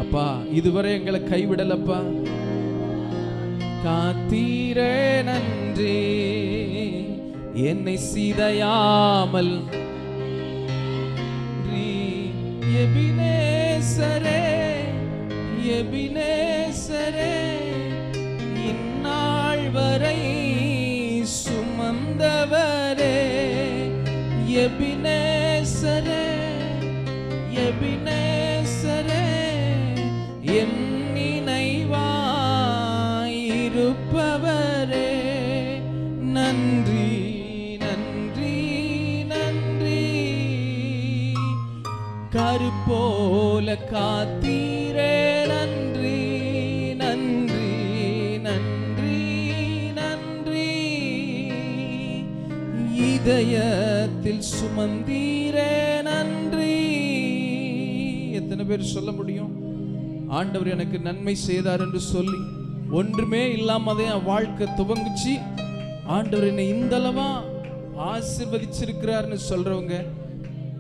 அப்பா, இதுவரை எங்களை கைவிடலப்பா, காத்தீரே நன்றி, என்னை சிதையாமல். எபினேசரே எபினேசரே, இந்நாள் வரை சுமந்தவரே. எபினேசரே எபினேசரே, என் நினைவாயிருப்பவரே. நன்றி நன்றி நன்றி, கருப்போல காத்தீரே நன்றி நன்றி நன்றி நன்றி, இதயத்தில் சுமந்தீரே நன்றி. எத்தனை பேர் சொல்ல முடியும், ஆண்டவர் எனக்கு நன்மை செய்தார் என்று சொல்லி ஒன்றுமே இல்லாமதே என் வாழ்க்கை துவங்குச்சு, ஆண்டவர் என்னை இந்தளவா ஆசீர்வதிச்சிருக்கிறார்னு சொல்றவங்க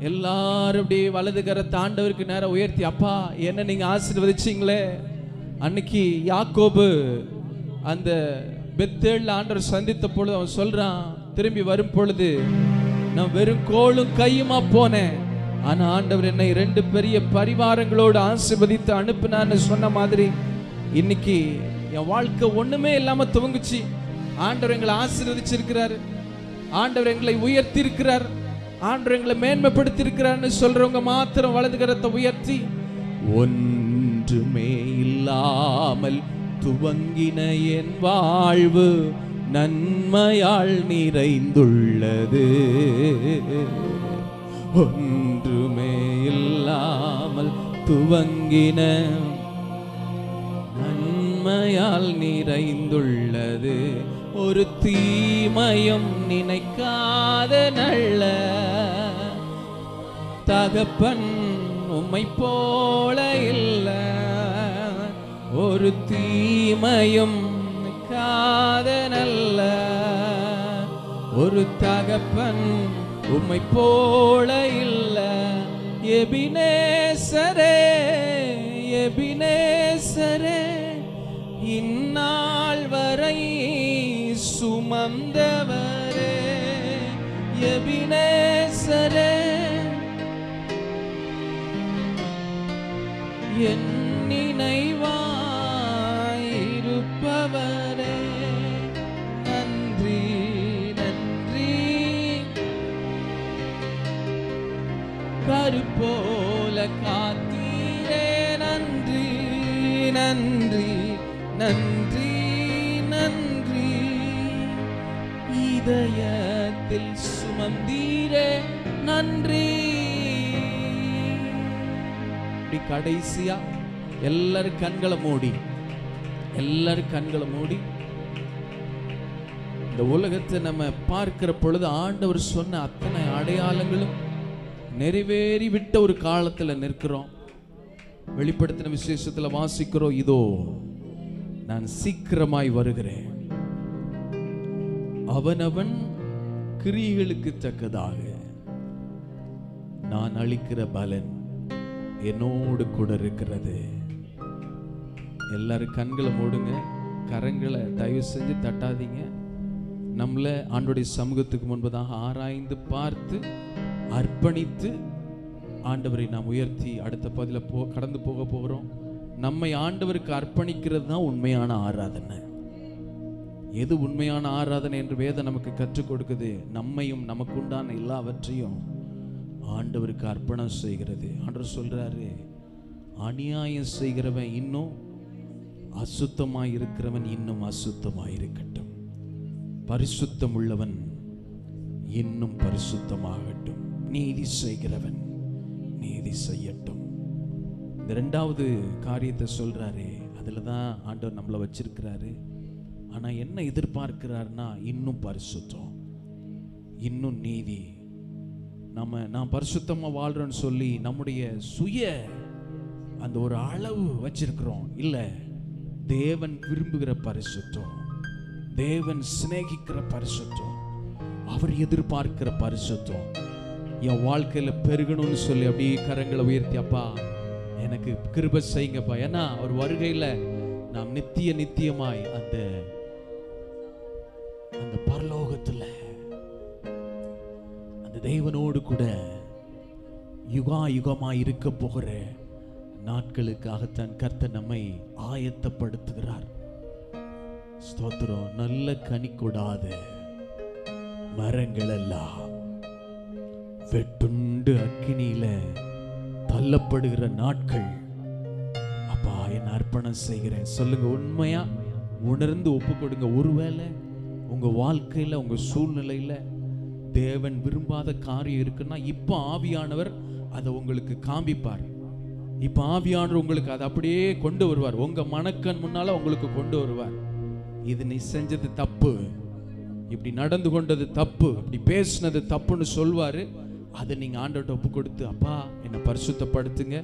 எல்லாரும் அப்படியே வலது கரத்தை ஆண்டவருக்கு நேரம் உயர்த்தி, அப்பா என்ன நீங்க ஆசீர்வதிச்சீங்களே. அன்னைக்கு யாக்கோபு அந்த பெத்தேல்ல ஆண்டவர் சந்தித்த பொழுது அவன் சொல்றான், திரும்பி வரும் பொழுது நான் வெறும் கோலும் கையுமா போனேன், ஆனா ஆண்டவர் என்னை 2 பெரிய பரிவாரங்களோடு ஆசீர்வதித்து அனுப்பினான்னு சொன்ன மாதிரி இன்னைக்கு என் வாழ்க்கை ஒண்ணுமே இல்லாம துவங்குச்சு. ஆண்டவர் எங்களை ஆசீர்வதிச்சிருக்கிறாரு, ஆண்டவர் எங்களை உயர்த்தி இருக்கிறார், ஆண்டவர் எங்களை மேன்மைப்படுத்தி இருக்கிறார்னு சொல்றவங்க மாத்திரம் வலது கரத்தை உயர்த்தி, ஒன்றுமே இல்லாமல் துவங்கின என் வாழ்வு நன்மையால் நிறைந்துள்ளது. ஒன்றுமே இல்லாமல் துவங்கின நன்மையால் நிறைந்துள்ளது. ஒரு தீமையும் நினைக்காத நல்ல தகப்பன் உம்மை போல இல்ல. ஒரு தீமையும் நினைக்காத நல்ல ஒரு தகப்பன் உம்மை போல இல்ல. எபினேசரே எபினேசரே, இந்நாள் வரை சுமந்தவரே. எபினேசரே, என் நினைவாயிருப்பவரே. நன்றி நன்றி, கருப்போல காத்தீரே நன்றி நன்றி நன்றி நன்றி, இதயத்தில் சுமந்தீரே நன்றி. கடைசியா எல்லாரும் கண்களை மூடி, எல்லாரும் கண்களை மூடி, இந்த உலகத்தை நம்ம பார்க்கிற பொழுது ஆண்டவர் சொன்ன அத்தனை அடையாளங்களும் நிறைவேறி விட்ட ஒரு காலத்துல நிற்கிறோம். வெளிப்படுத்தின விசேஷத்துல வாசிக்கிறோம், இதோ நான் சீக்கிரமாய் வருகிறேன், அவனவன் கிரியைகளுக்கு தக்கதாக நான் அளிக்கிற பலன் என்னோடு கூட இருக்கிறது. எல்லாரும் கண்களை மூடுங்க, கரங்களை தயவு செஞ்சு தட்டாதீங்க. நம்மள ஆண்டவருடைய சமூகத்துக்கு முன்பதாக ஆராய்ந்து பார்த்து அர்ப்பணித்து ஆண்டவரை நாம் உயர்த்தி அடுத்த பதில கடந்து போக போகிறோம். நம்மை ஆண்டவருக்கு அர்ப்பணிக்கிறது தான் உண்மையான ஆராதனை. எது உண்மையான ஆராதனை என்று வேதம் நமக்கு கற்றுக் கொடுக்குது. நம்மையும் நமக்குண்டான எல்லாவற்றையும் ஆண்டவருக்கு அர்ப்பணம் செய்கிறது. ஆண்டவர் சொல்றாரு, அநியாயம் செய்கிறவன் இன்னும் அசுத்தமாய் இருக்கிறவன் இன்னும் அசுத்தமாய் இருக்கட்டும், பரிசுத்தம் உள்ளவன் இன்னும் பரிசுத்தமாகட்டும், நீதி செய்கிறவன் நீதி செய்யட்டும். இந்த 2வது காரியத்தை சொல்றாரு. அதுலதான் ஆண்டவர் நம்மளை வச்சிருக்கிறாரு. ஆனா என்ன எதிர்பார்க்கிறார்னா, இன்னும் பரிசுத்தம், இன்னும் நீதி. நான் பரிசுத்தமா வாழ்றேன்னு சொல்லி நம்முடைய சுய அந்த ஒரு அளவு வச்சிருக்கிறோம். இல்ல, தேவன் விரும்புகிற பரிசுத்தம், தேவன் சிநேகிக்கிற பரிசுத்தம், அவர் எதிர்பார்க்கிற பரிசுத்தம் என் வாழ்க்கையில பெருகணும்னு சொல்லி அப்படியே கரங்களை உயர்த்தி, அப்பா எனக்கு கிருபை செய்யுங்கப்பா. ஏன்னா அவர் வருகையில நாம் நித்தியமாய் அந்த பரலோகத்துல அந்த தேவனோடு கூட யுகமாய் இருக்க போகிற நாட்களுக்காகத்தான் கர்த்தர் நம்மை ஆயத்தப்படுத்துகிறார். ஸ்தோத்திரம். நல்ல கனி கொடாத மரங்கள் எல்லாம் வெட்டுண்டு அக்கினியில தள்ளப்படுகிற நாட்கள். அப்பா என்ன அர்ப்பணம் செய்கிறேன் சொல்லுங்க. உண்மையா உணர்ந்து ஒப்பு கொடுங்க. ஒருவேளை உங்க வாழ்க்கையில உங்க சூழ்நிலையில தேவன் விரும்பாத காரியம் இருக்குன்னா இப்ப ஆவியானவர் அதை உங்களுக்கு காண்பிப்பார். இப்ப ஆவியானவர் உங்களுக்கு அதை அப்படியே கொண்டு வருவார். உங்க மனக்கண் முன்னால உங்களுக்கு கொண்டு வருவார். இது நீ செஞ்சது தப்பு, இப்படி நடந்து கொண்டது தப்பு, இப்படி பேசினது தப்புன்னு சொல்வாரு. அதை நீங்க ஆண்டவர்கிட்ட ஒப்பு கொடுத்து, அப்பா என்னை பரிசுத்தப்படுத்துங்க,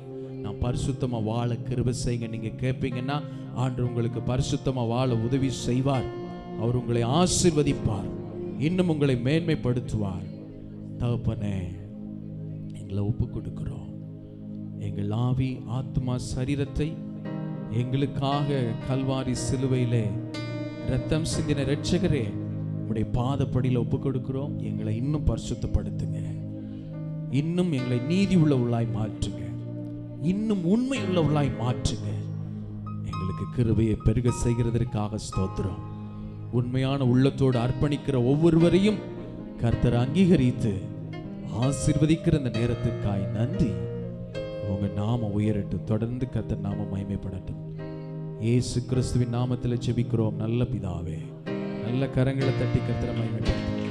நான் பரிசுத்தமா வாழ கிருபை செய்யுங்க நீங்க கேட்பீங்கன்னா ஆண்டவர் உங்களுக்கு பரிசுத்தமா வாழ உதவி செய்வார். அவர் உங்களை ஆசீர்வதிப்பார், இன்னும் உங்களை மேன்மைப்படுத்துவார். தகப்பனே, எங்களை ஒப்பு கொடுக்கிறோம். எங்கள் ஆவி ஆத்மா சரீரத்தை எங்களுக்காக கல்வாரி சிலுவையிலே இரத்தம் சிந்தின இரட்சகரே உம்முடைய பாதப்படியில் ஒப்பு கொடுக்கிறோம். எங்களை இன்னும் பரிசுத்தப்படுத்துங்க, இன்னும் எங்களை நீதி உள்ளவர்களாய் மாற்றுங்க, இன்னும் உண்மை உள்ளவர்களாய் மாற்றுங்க. எங்களுக்கு கிருபையை பெருக செய்கிறதற்காக ஸ்தோத்திரம். உண்மையான உள்ளத்தோடு அர்ப்பணிக்கிற ஒவ்வொருவரையும் கர்த்தர் அங்கீகரித்து ஆசீர்வதிக்கிற இந்த நேரத்திற்காய் நன்றி. உங்க நாம உயரட்டும், தொடர்ந்து கர்த்தர் நாம மகிமைப்படட்டும். இயேசு கிறிஸ்துவின் நாமத்தில் ஜெபிக்கிறோம் நல்ல பிதாவே. நல்ல கரங்களை தட்டி கர்த்தரை மகிமைப்படுத்தும்.